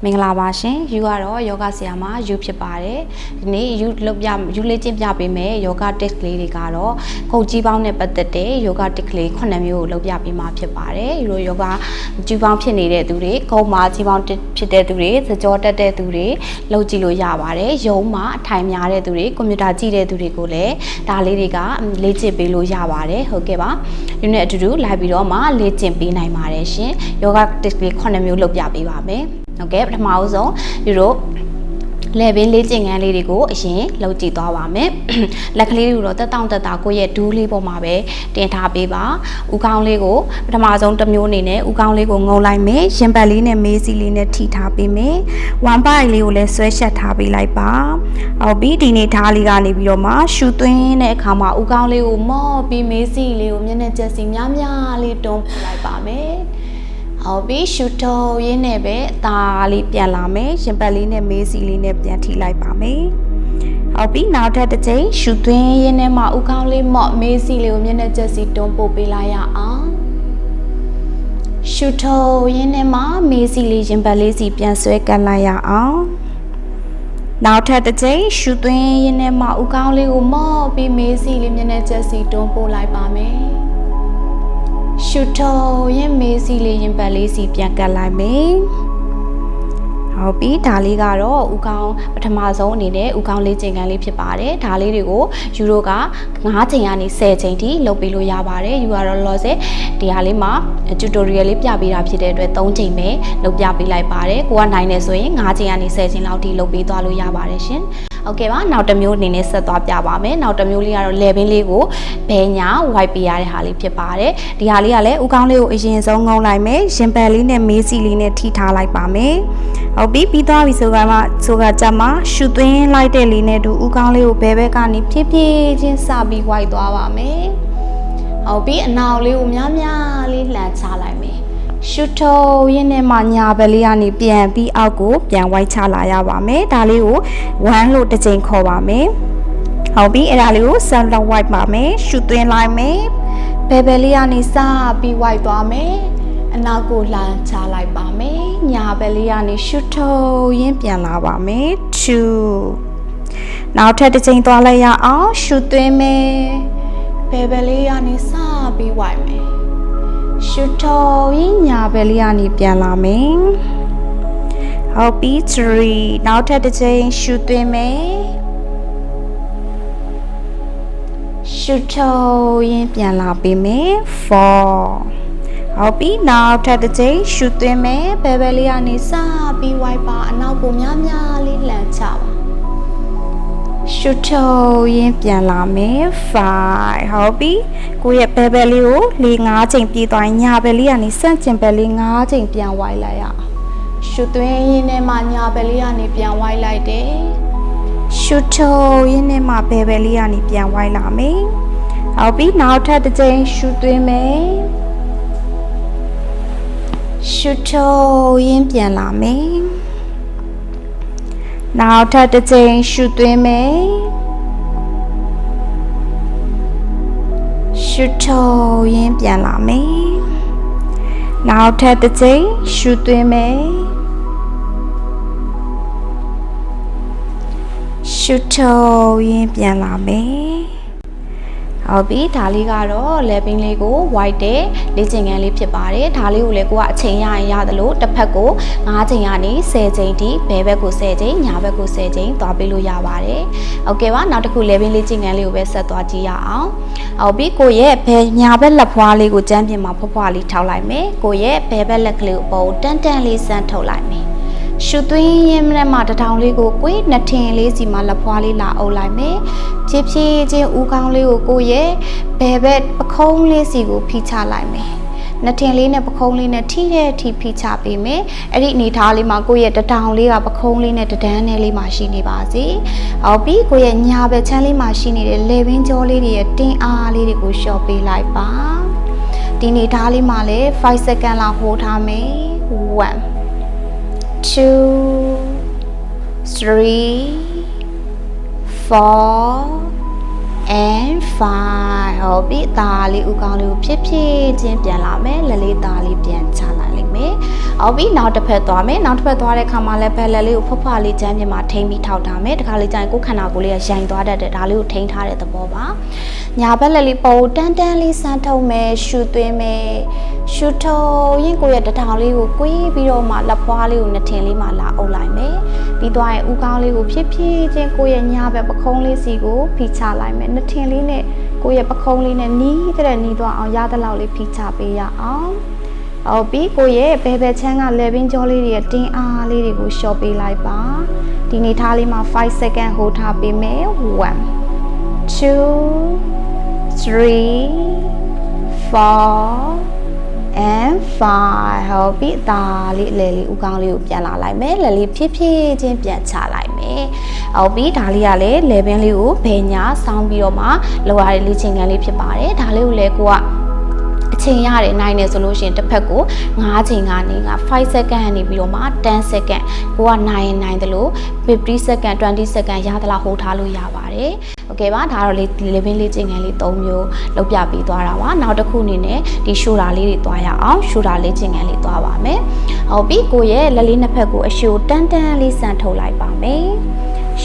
မင်္ဂလာပါရှင်ယူကတော့ယောဂဆရာမယူဖြစ်ပါတယ်ဒီနေ့ယူလေ့ကျင့်ပြပေးမယ်ယောဂ tips လေးတွေကတော့ခုတ်ကြီးပေါင်းနဲ့ပတ်သက်တဲ့ယောဂ tips လေး9မျိုးကိုလုပ်ပြပေးမှာဖြစ်ပါတယ်ဒီလိုယောဂကြီးပေါင်းဖြစ်နေတဲ့သူတွေခုံမာကြီးပေါင်းဖြစ်တဲ့သူတွေစကြောတက်တဲ့သူတွေလုပ်ကြည့်လို့ရပါတယ်ရုံးမှာအထိုင်များတဲ့သူတွေကွန်ပျူတာကြည့်တဲ့သူတွေကိုလည်းဒါလေးတွေကလေ့ကျင့်ပေးလို့ရပါတယ်ဟုတ်ကဲ့ပါဒီနေ့အတူတူလိုက်ပြီးတော့မှလေ့ကျင့်ပေးနိုင်ပါတယ်ရှင်ယောဂ tips လေး9မျိုးလုပ်ပြပေးပါမယ်ဟုတ်ကဲ့ပထမဦးဆုံးဒီလိုလက်ပင်လေးကျင်ငန်းလေးတွေကိုအရင်လုပ်ကြည့်သွားပါမယ်လက်ကလေးတွေကိုတော့တက်တောင့်တက်တာကိုယ့်ရဲ့ဒူးလေးပေါ်မှာပဲတင်ထားပေးပါဥကောင်းလေးကိုပထမဆုံးတစ်မျိုးအနေနဲ့ဥကောင်းလေးကိုငုံလိုက်မယ်ရင်ပတ်လေးနဲ့မေးစီလေးနဲ့ထိထားပေးမယ်ဝမ်ပိုက်လေးကိုလည်းဆွဲရှက်ထားပေးလိုက်ပါဟုတ်ပြီဒီနေ့ဓာတ်လေးကနေပြီးတော့မှရှူသွင်းတဲ့အခါမှာဥကောင်းလေးကိုမော့ပြီးမေးစီလေးကိုမျက်နှာကျက်စီများများလေးတွန်းပြလိုက်ပါမယ်ဟုတ်ပြီရှူထုတ်ရင်းနဲ့ပဲအသားလေးပြန်လာမယ်ရင်ပတ်လေးနဲ့မေးစီလေးနဲ့ပြန်ထိလိုက်ပါမယ်ဟုတ်ပြီနောက်ထပ်တစ်ချိန်ရှူသွင်းရင်းနဲ့မှဥကောင်းလေးမော့မေးစီလေးကိုမျက်နှာကျက်စီတွန်းပို့ပေးလိုက်ရအောင်ရှူထုတ်ရင်းနဲ့မှမေးစီလေးရင်ပတ်လေးစီပြန်ဆွဲကပ်လိုက်ရအောင်နောက်ထပ်တစ်ချိန်ရှူသွင်းရင်းနဲ့မှဥကောင်းလေးကိုမော့ပြီးမေးစီလေးမျက်နှာကျက်စီတွန်းပို့လိုက်ပါမယ်ရှူထုတ်ရင်မေးစီလေးရင်ပတ်လေးစီပြန်ကပ်လိုက်မယ်ဟုတ်ပြီဒါလေးကတော့ဥကောင်းပထမဆုံးအနေနဲ့ဥကောင်းလေးချိန်ခန်းလေးဖြစ်ပါတယ်ဒါလေးတွေကိုယူရိုက9ချိန်ကနေ10ချိန်ထိလုပ်ပေးလို့ရပါတယ်ယူကတော့လောဆယ်ဒီဟာလေးမှာ tutorial လေးပြပေးတာဖြစ်တဲ့အတွက်3ချိန်ပဲလုပ်ပြပေးလိုက်ပါတယ်ကိုကနိုင်နေဆိုရင်9ချိန်ကနေ10ချိန်လောက်ထိလုပ်ပေးသွားလို့ရပါတယ်ရှင်โอเคပါနောက်တစ်မျိုးအနေနဲ့ဆက်သွားပြပါမယ်နောက်တစ်မျိုးလေးကတော့ level လေးကိုဘဲညာ wipe ပေးရတဲ့ဟာလေးဖြစ်ပါတယ်ဒီဟာလေးကလည်းဥကောင်းလေးကိုအရင်ဆုံးငုံလိုက်မယ်ရင်ပတ်လေးနဲ့မေးစီလေးနဲ့ထိထားလိုက်ပါမယ်ဟုတ်ပြီပြီးသွားပြီဆိုကကြမှာရှူသွင်းလိုက်တဲ့လေးနဲ့တူဥကောင်းလေးကိုဘဲဘက်ကနေဖြည်းဖြည်းချင်းစပြီး wipe သွားပါမယ်ဟုတ်ပြီအနောက်လေးကိုများများလေးလှန်ချလိုက်မယ်ရှူထုတ်ရင်းနဲ့မှညာဘက်လေးကနေပြန်ပြီးအောက်ကိုပြန်ဝိုက်ချလာရပါမယ်ဒါလေးကို1လို့တစ်ချိန်ခေါ်ပါမယ်ဟုတ်ပြီအဲ့ဒါလေးကို self wipe ပါမယ်ရှူသွင်းလိုက်မယ်ဘယ်လေးကနေစပြီး wipe သွားမယ်အနောက်ကိုလှန်ချလိုက်ပါမယ်ညာဘက်လေးကနေရှူထုတ်ရင်းပြန်လာပါမယ်2နောက်ထပ်တစ်ချိန်သွားလိုက်ရအောင်ရှူသွင်းမယ်ဘယ်လေးကနေစပြီး wipe မယ်ရှူထုတ်ရင်ညာဘက်လေးကနေပြန်လာမယ်ဟုတ်ပြီ3နောက်ထပ်တစ်ချိန်ရှူသွင်းမယ်ရှူထုတ်ရင်ပြန်လာပေးမယ်4ဟုတ်ပြီနောက်ထပ်တစ်ချိန်ရှူသွင်းမယ်ဘယ်လေးကနေစပြီး wipe ပါအနောက်ကိုများများလေးလှန်ချပါရှူထုတ်ရင်ပြန်လာမယ်5ဟုတ်ပြီကိုယ့်ရဲ့ဘယ်လေးကို4-5ချိန်ပြေးသွားညာဘက်လေးကနေစန့်ကျင်ဘက်လေး5ချိန်ပြန်ဝိုင်းလိုက်ရအောင်ရှူသွင်းရင်းနဲ့မှညာဘက်လေးကနေပြန်ဝိုင်းလိုက်တယ်ရှူထုတ်ရင်းနဲ့မှဘယ်လေးကနေပြန်ဝိုင်းလာမယ်ဟုတ်ပြီနောက်ထပ်တစ်ချိန်ရှူသွင်းမယ်ရှူထုတ်ရင်းပြန်လာမယ်နောက်ထပ်တစ်ချိန်ရှူသွင်းမယ်ရှူထုတ်ရင်းပြန်လာမယ်နောက်ထပ်တစ်ချိန်ရှူသွင်းမယ်ရှူထုတ်ရင်းပြန်လာမယ်ဟုတ်ပြီဒါလေးကတော့ level လေးကို white တဲ့လေ့ကျင့်ခန်းလေးဖြစ်ပါတယ်ဒါလေးကိုလည်းကိုကအချိန်ရရင်ရတယ်လို့တစ်ဖက်ကို9ချိန်ကနေ10ချိန်ထိဘဲဘက်ကို10ချိန်ညာဘက်ကို10ချိန်သွားပေးလို့ရပါတယ်ဟုတ်ကဲ့ပါနောက်တစ်ခု level လေ့ကျင့်ခန်းလေးကိုပဲဆက်သွားကြည့်ရအောင်ဟုတ်ပြီကိုရဲ့ဘဲညာဘက်လက်ဖွားလေးကိုကျမ်းပြင်မှာဖွားလေးထောက်လိုက်မယ်ကိုရဲ့ဘဲဘက်လက်ကလေးကိုပေါ်တန်းလေးစမ်းထုတ်လိုက်မယ်ရှူသွင်းရင်းနဲ့မှတထောင်လေးကိုကိုယ်နှစ်ထင်လေးစီမှာလက်ဖွားလေးလာအုပ်လိုက်မယ်ဖြည်းဖြည်းချင်းဦးခေါင်းလေးကိုကိုယ့်ရဲ့ဘယ်ဘက်ပခုံးလေးစီကိုဖိချလိုက်မယ်နှစ်ထင်လေးနဲ့ပခုံးလေးနဲ့ထိတဲ့ထိဖိချပေးမယ်အဲ့ဒီအနေထားလေးမှာကိုယ့်ရဲ့တထောင်လေးကပခုံးလေးနဲ့တဒန်းနဲ့လေးမှာရှိနေပါစေဟုတ်ပြီကိုယ့်ရဲ့ညာဘက်ချမ်းလေးမှာရှိနေတဲ့လေပင်ကြောလေးတွေရဲ့တင်းအားလေးတွေကိုလျှော့ပေးလိုက်ပါဒီအနေထားလေးမှာလည်း5 second လောက်ဟိုးထားမယ်1 2 3 4 and 5ဟုတ်ပြီသားလေးဥကောင်းလေးကိုဖြည်းဖြည်းချင်းပြန်လာမယ်လက်လေးသားလေးပြန်ချလိုက်လိမ့် မယ်ဟုတ်ပြီနောက်တစ်ဖက်သွားမယ်နောက်တစ်ဖက်သွားတဲ့ခါမှာလည်းဘယ်လက်လေးကိုဖွဖွလေးချမ်းပြင်မှာထိန်းပြီးထောက်ထားမယ်တခါလေးကျရင်ကိုယ်ခန္ဓာကိုယ်လေးကရိုင်သွားတတ်တယ်ဒါလေးကိုထိန်းထားတဲ့သဘောပါညာဘက်လက်လေးပေါ်တန်းတန်းလေးဆန်းထုတ်မယ်ရှူသွင်းမယ်ရှူထုတ်ရင်ကိုယ့်ရဲ့တထောင်လေးကိုကွေးပြီးတော့မှလက်ပွားလေးကိုနှစ်ထင်လေးမှလာအုပ်လိုက်မယ်ပြီးသွားရင်ဥကောင်းလေးကိုဖြည်းဖြည်းချင်းကိုယ့်ရဲ့ညာဘက်ပခုံးလေးစီကိုဖိချလိုက်မယ်နှစ်ထင်လေးနဲ့ကိုယ့်ရဲ့ပခုံးလေးနဲ့နီးတဲ့နီးသွားအောင်ရတဲ့လောက်လေးဖိချပေးရအောင်ဟုတ်ပြီကိုယ့်ရဲ့ဘယ်ချမ်းကလေဘင်းကြောလေးတွေရဲ့တင်းအားလေးတွေကိုလျှော့ပေးလိုက်ပါဒီနေထားလေးမှာ5 second hold ထားပေးမယ်1 2 3 4 and 5ဟုတ်ပြီဒါလေးလေလေးဥကောင်းလေးကိုပြန်လာလိုက်မယ်လေလေးဖြည်းဖြည်းချင်းပြန်ချလိုက်မယ်ဟုတ်ပြီဒါလေးကလည်းလေဘင်းလေးကိုဘယ်ညာစောင်းပြီးတော့မှလောရတဲ့လေ့ကျင့်ခန်းလေးဖြစ်ပါတယ်ဒါလေးကိုလည်းကိုကအချိန်ရတယ်နိုင်နေဆိုလို့ရှိရင်တစ်ဖက်ကို9ချိန်ကနေ5 second နေပြီးတော့မှ10 second ကိုကနိုင်တယ်လို့50 second 20 second ရသလားဟိုထားလို့ရပါတယ်โอเคပါဒါတော့လေဘင်းလေးကျင့်ခန်းလေး3မျိုးလုပ်ပြပေးသွားတာပါနောက်တစ်ခုအနေနဲ့ဒီရှိုတာလေးတွေသွားရအောင်ရှိုတာလေးကျင့်ခန်းလေးသွားပါမယ်ဟုတ်ပြီကိုရဲ့လက်လေးနှစ်ဖက်ကိုအရှိုတန်းတန်းလေးဆန်ထုတ်လိုက်ပါမယ်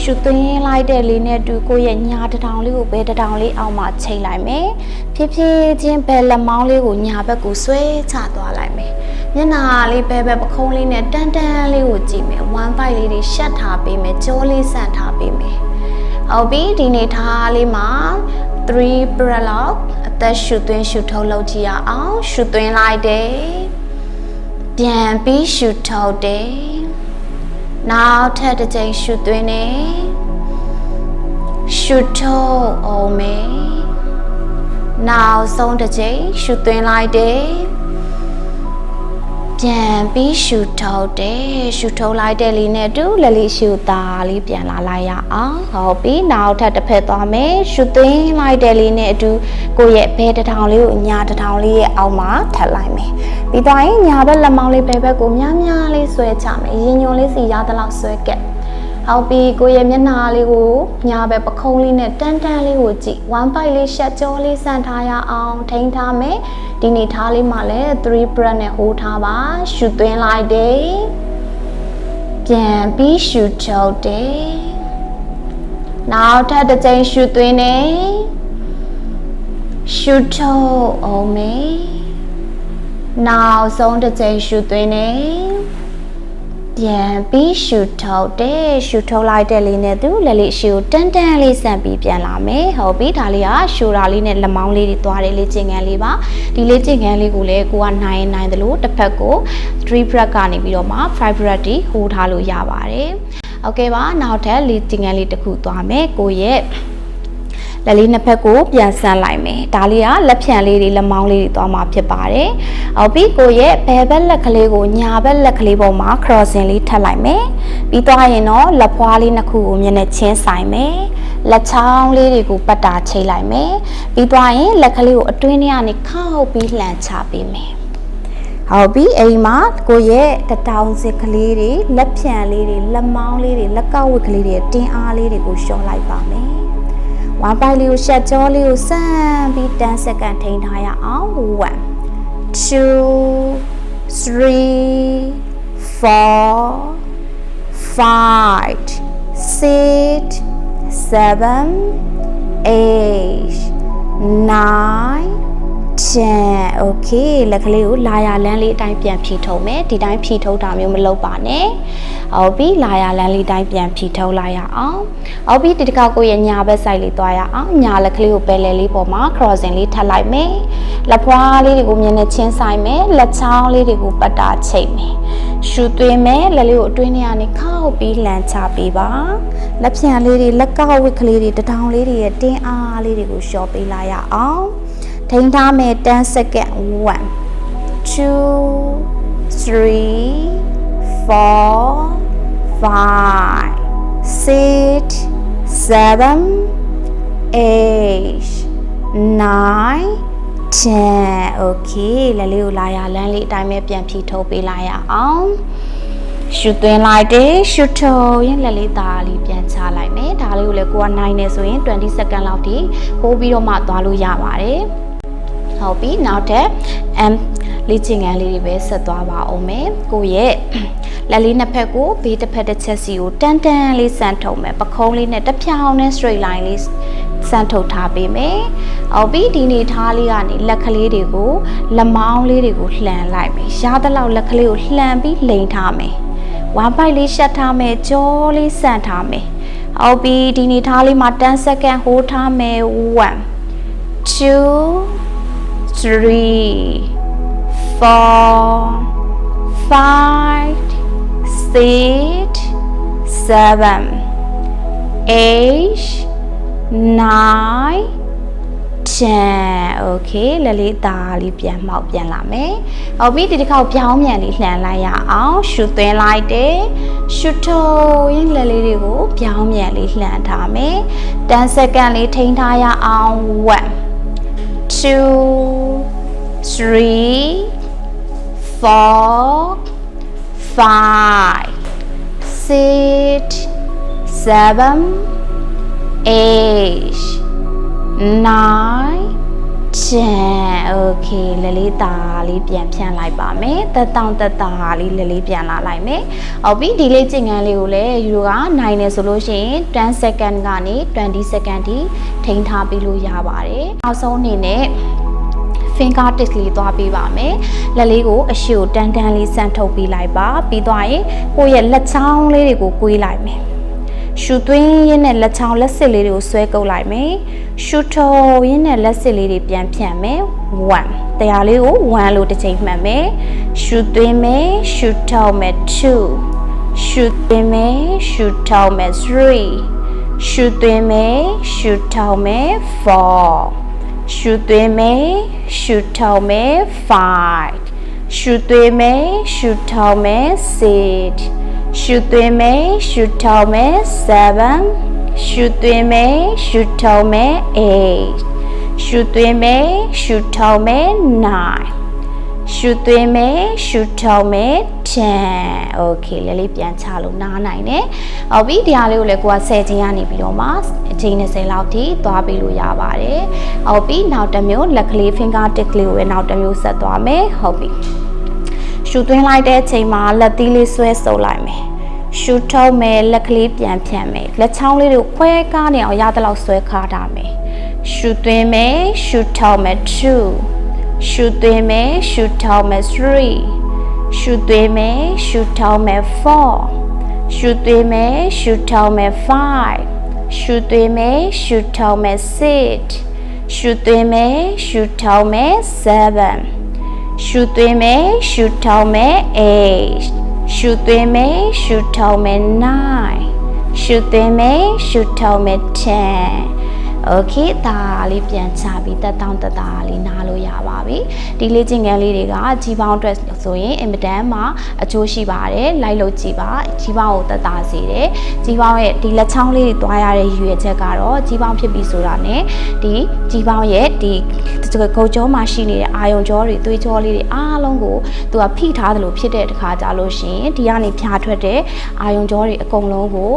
ရှူသွင်းလိုက်တဲ့လေးနဲ့တူကိုရဲ့ညာတထောင်လေးကိုဘယ်တထောင်လေးအောင်မှချိန်လိုက်မယ်ဖြည်းဖြည်းချင်းဘယ်လက်မောင်းလေးကိုညာဘက်ကိုဆွဲချသွားလိုက်မယ်မျက်နှာလေးဘယ်ပခုံးလေးနဲ့တန်းတန်းလေးကိုကြည့်မယ်1 bite လေးတွေရှက်ထားပေးမယ်ကြောလေးဆန့်ထားပေးမယ်ဟုတ်ပြီဒီနေထားလေးမှာ3 breath လောက်အသက်ရှူသွင်းရှူထုတ်လုပ်ကြည့်ရအောင်ရှူသွင်းလိုက်တယ်ပြန်ပြီးရှူထုတ်တယ်နောက်ထပ်တစ်ချိန်ရှူသွင်းနေရှူထုတ်အောင်မယ်နောက်ဆုံးတစ်ချိန်ရှူသွင်းလိုက်တယ်ပြန်ပြီးရှူထုတ်တယ်ရှူထုတ်လိုက်တဲ့လေးနဲ့တူလက်လေးရှူသားလေးပြန်လာလိုက်ရအောင်ဟုတ်ပြီနောက်ထပ်တစ်ဖက်သွားမယ်ရှူသွင်းလိုက်တဲ့လေးနဲ့အတူကိုယ့်ရဲ့ဘဲတထောင်လေးကိုညာတထောင်လေးရဲ့အောက်မှာထပ်လိုက်မယ်ပြီးသွားရင်ညာဘက်လက်မောင်းလေးဘဲဘက်ကိုများများလေးဆွဲချမယ်ရင်ညွန်လေးစီရသလောက်ဆွဲကက်ဟုတ်ပြီကိုယ့်ရဲ့မျက်နှာလေးကိုညာဘက်ပခုံးလေးနဲ့တန်းတန်းလေးကိုကြည့်1 bite လေးရှက်ကြောလေးဆန့်ထားရအောင်ထိန်းထားမယ်ဒီနေထားလေးမှာလည်း3 breath နဲ့ hold ထားပါရှူသွင်းလိုက်တယ်ပြန်ပြီးရှူထုတ်တယ်နောက်ထပ်တစ်ချိန်ရှူသွင်းနေရှူထုတ်အောင်မယ်နောက်ဆုံးတစ်ချိန်ရှူသွင်းနေပြန်ပြီးရှူထုတ်တယ်ရှူထုတ်လိုက်တဲ့လေးနဲ့သူလက်လေးရှူတန်းတန်းလေးဆန့်ပြီးပြန်လာမယ်ဟုတ်ပြီဒါလေးကရှူတာလေးနဲ့လက်မောင်းလေးတွေသွားတယ်လေ့ကျင့်ခန်းလေးပါဒီလေ့ကျင့်ခန်းလေးကိုလည်းကိုကနိုင်တယ်လို့တစ်ဖက်ကို3 breath ကနေပြီးတော့မှ5 breath တီ hold ထားလို့ရပါတယ်โอเคပါနောက်ထပ်လေ့ကျင့်ခန်းလေးတစ်ခုသွားမယ်ကိုရဲ့လက်လေးနှစ်ဖက်ကိုပြန်ဆန့်လိုက်မယ်ဒါလေးကလက်ဖြံလေးတွေလက်မောင်းလေးတွေသွားမှာဖြစ်ပါတယ်ဟုတ်ပြီကိုရဲ့ဘယ်ဘက်လက်ကလေးကိုညာဘက်လက်ကလေးပေါ်မှာ crossing လေးထပ်လိုက်မယ်ပြီးသွားရင်တော့လက်ဖွားလေးနှစ်ခုကိုမျက်နှာချင်းဆိုင်မယ်လက်ချောင်းလေးတွေကိုပတ်တာချိတ်လိုက်မယ်ပြီးသွားရင်လက်ကလေးကိုအတွင်းထဲကနေခောက်ပြီးလှန်ချပေးမယ်ဟုတ်ပြီအိမ်မှာကိုရဲ့တထောင်စစ်ကလေးတွေလက်ဖြံလေးတွေလက်မောင်းလေးတွေလက်ကောက်ဝတ်ကလေးတွေတင်းအားလေးတွေကိုရှော့လိုက်ပါမယ်1 bite လေးကိုရှက်ကြောလေးကိုဆန့်ပြီး10 second ထိန်းထားရအောင်1 2 3 4 5 6 7 8 9 10 okay လက်ကလေးကိုလာရလန်းလေးအတိုင်းပြန်ဖြီထုတ်မယ်ဒီတိုင်းဖြီထုတ်တာမျိုးမလုပ်ပါနဲ့ဟုတ်ပြီလာရလန်းလေးတိုင်းပြန်ဖြီထုတ်လိုက်ရအောင်ဟုတ်ပြီဒီတစ်ခါကိုရဲ့ညာဘက် side လေးသွားရအောင်ညာလက်ကလေးကိုပယ်လယ်လေးပေါ်မှာ crossing လေးထပ်လိုက်မယ်လက်ဖွားလေးတွေကိုမျက်နှာချင်းဆိုင်မယ်လက်ချောင်းလေးတွေကိုပတ်တာချိတ်မယ်ရှူသွင်းမယ်လက်လေးကိုအတွင်းထဲကနေခောက်ပြီးလှန်ချပေးပါလက်ဖြံလေးတွေလက်ကောက်ဝစ်ကလေးတွေတထောင်လေးတွေရဲ့တင်းအားလေးတွေကိုလျှော့ပေးလိုက်ရအောင်ထိန်းထားမယ်10 second 1 2 3 4 5 6 7 8 9 10 okay လက်လေးကိုလာရလန်းလေးအတိုင်းပဲပြန်ဖြီထုတ်ပေးလိုက်ရအောင်ရှူသွင်းလိုက်တယ်ရှူထုတ်ရင်လက်လေးသားလေးပြန်ချလိုက်မယ်ဒါလေးကိုလည်းကိုကနိုင်နေဆိုရင်20 second လောက်ထိပိုးပြီးတော့မှသွားလို့ရပါတယ်ဟုတ်ပြီနောက်ထပ် လေ့ကျင့်ခန်းလေးတွေပဲဆက်သွားပါအောင်မယ်ကိုရဲ့လက်လေးနှစ်ဖက်ကိုဘေးတစ်ဖက်တစ်ချက်စီကိုတန်းတန်းလေးဆန်ထုတ်မယ်ပခုံးလေးနဲ့တစ်ဖြောင်းနဲ့ straight line လေးဆန်ထုတ်ထားပေးမယ်ဟုတ်ပြီဒီနေထားလေးကနေလက်ကလေးတွေကိုလက်မောင်းလေးတွေကိုလှန်လိုက်မယ်ရသလောက်လက်ကလေးကိုလှန်ပြီးလိန်ထားမယ်1 bite လေးရှက်ထားမယ်ကြောလေးဆန်ထားမယ်ဟုတ်ပြီဒီနေထားလေးမှာ10 second hold ထားမယ်1 2 3 4 5 6 7 8 9 10 okay လက်လေးသားလေးပြန်မှောက်ပြန်လာမယ်ဟုတ်ပြီဒီတစ်ခါပြောင်းပြန်လေးလှန်လိုက်ရအောင်ရှုသွင်းလိုက်တယ်ရှုထုတ်ရင်းလက်လေးတွေကိုပြောင်းပြန်လေးလှန်ထားမယ်10 second လေးထိန်းထားရအောင်1 2 3 4 5 6 7 8 9 10 okay လက်လေးသားလေးပြန်ဖြန့်လိုက်ပါမယ်တက်တောင့်တက်တာလေးလက်လေးပြန်လာလိုက်မယ်ဟုတ်ပြီဒီလေးကျင့်ခန်းလေးကိုလည်းယူကနိုင်နေဆိုလို့ရှိရင်10 second ကနေ20 second ထိထိန်းထားပြီးလို့ရပါတယ်နောက်ဆုံးအနေနဲ့finger tips လေးသွားပေးပါမယ်လက်လေးကိုအရှိကိုတန်းတန်းလေးဆန့်ထုတ်ပေးလိုက်ပါပြီးသွားရင်ကိုယ့်ရဲ့လက်ချောင်းလေးတွေကိုကွေးလိုက်မယ်ရှူသွင်းရင်းနဲ့လက်ချောင်းလက်စစ်လေးတွေကိုဆွဲကုပ်လိုက်မယ်ရှူထုတ်ရင်းနဲ့လက်စစ်လေးတွေပြန်ဖြန့်မယ်1တရားလေးကို1လို့တစ်ချိန်မှတ်မယ်ရှူသွင်းမယ်ရှူထုတ်မယ်2ရှူသွင်းမယ်ရှူထုတ်မယ်3ရှူသွင်းမယ်ရှူထုတ်မယ်4ရှူသွင်းမယ်ရှူထုတ်မယ်5ရှူသွင်းမယ်ရှူထုတ်မယ်6ရှူသွင်းမယ်ရှူထုတ်မယ်7ရှူသွင်းမယ်ရှူထုတ်မယ်8ရှူသွင်းမယ်ရှူထုတ်မယ်9ရှူသွင်းမယ်ရှူထုတ်မယ်10 okay လေးလေးပြန်ချလို့နားနိုင်တယ်ဟုတ်ပြီဒီဟာလေးကိုလည်းကိုက10ချိန်ကနေပြီးတော့မှအချိန်20လောက်ထိသွားပြီးလို့ရပါတယ်ဟုတ်ပြီနောက်တစ်မျိုးလက်ကလေး finger tip လေးကိုပဲနောက်တစ်မျိုးဆက်သွားမယ်ဟုတ်ပြီရှူသွင်းလိုက်တဲ့အချိန်မှာလက်သီးလေးဆွဲဆုပ်လိုက်မယ်ရှူထုတ်မယ်လက်ကလေးပြန်ဖြန့်မယ်လက်ချောင်းလေးကိုခွဲကားနေအောင်ရသလောက်ဆွဲခါထားမယ်ရှူသွင်းမယ်ရှူထုတ်မယ်2ရှူသွင်းမယ်ရှူထုတ်မယ်3ရှူသွင်းမယ်ရှူထုတ်မယ်4ရှူသွင်းမယ်ရှူထုတ်မယ်5ရှူသွင်းမယ်ရှူထုတ်မယ်6ရှူသွင်းမယ်ရှူထုတ်မယ်7ရှူသွင်းမယ်ရှူထုတ်မယ်8ရှူသွင်းမယ်ရှူထုတ်မယ်9ရှူသွင်းမယ်ရှူထုတ်မယ်10 okay ဒါလေးပြန်ချပြီးတက်တောင့်တက်တာလေးနားလို့ရပါပြီဒီလေးကျင့်ခန်းလေးတွေကကြီးပေါင်းအတွက်ဆိုရင်အင်မတန်မှအကျိုးရှိပါတယ်လိုက်လို့ကြည့်ပါကြီးပေါင်းကိုတက်တာစေတယ်ကြီးပေါင်းရဲ့ဒီလက်ချောင်းလေးတွေတွားရတဲ့ရွေချက်ကတော့ကြီးပေါင်းဖြစ်ပြီးဆိုတာ ਨੇ ဒီကြီးပေါင်းရဲ့ဒီဂုတ်ကြောမှာရှိနေတဲ့အာယုံကြောတွေသွေးကြောလေးတွေအားလုံးကိုသူကဖိထားတယ်လို့ဖြစ်တဲ့တခါကြလို့ရှိရင်ဒီကနေဖြာထွက်တဲ့အာယုံကြောတွေအကုန်လုံးကို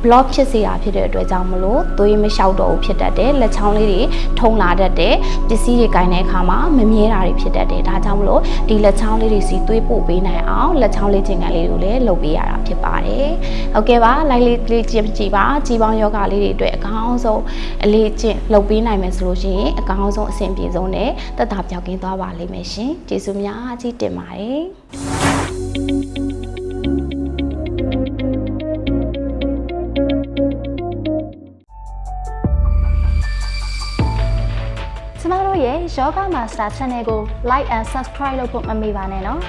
block ဖြစ်စေတာဖြစ်တဲ့အတွက်ကြောင့်မလို့သွေးမလျှောက်တော့ဘူးဖြစ်တဲ့လက်ချောင်းလေးတွေထုံလာတတ်တဲ့ပစ္စည်းတွေကင်တဲ့အခါမှာမမြဲတာတွေဖြစ်တတ်တယ်ဒါကြောင့်မလို့ဒီလက်ချောင်းလေးတွေစီသွေးပို့ပေးနိုင်အောင်လက်ချောင်းလေးကျင်ကန်လေးတွေကိုလည်းလုပ်ပေးရတာဖြစ်ပါတယ်ဟုတ်ကဲ့ပါလိုက်လေးကြည့်ပါကြီးပေါင်းယောဂလေးတွေအတွက်အကောင်းဆုံးအလေးကျင့်လုပ်ပေးနိုင်မယ်ဆိုလို့ရှိရင်အကောင်းဆုံးအဆင်ပြေဆုံးနဲ့သက်သာပြောက်ကင်းသွားပါလိမ့်မယ်ရှင်ကျေးဇူးများကြီးတင်ပါတယ်ကျမတို့ရဲ့ Yoga Master Channel ကို Like and Subscribe လုပ်ဖို့မမေ့ပါနဲ့နော်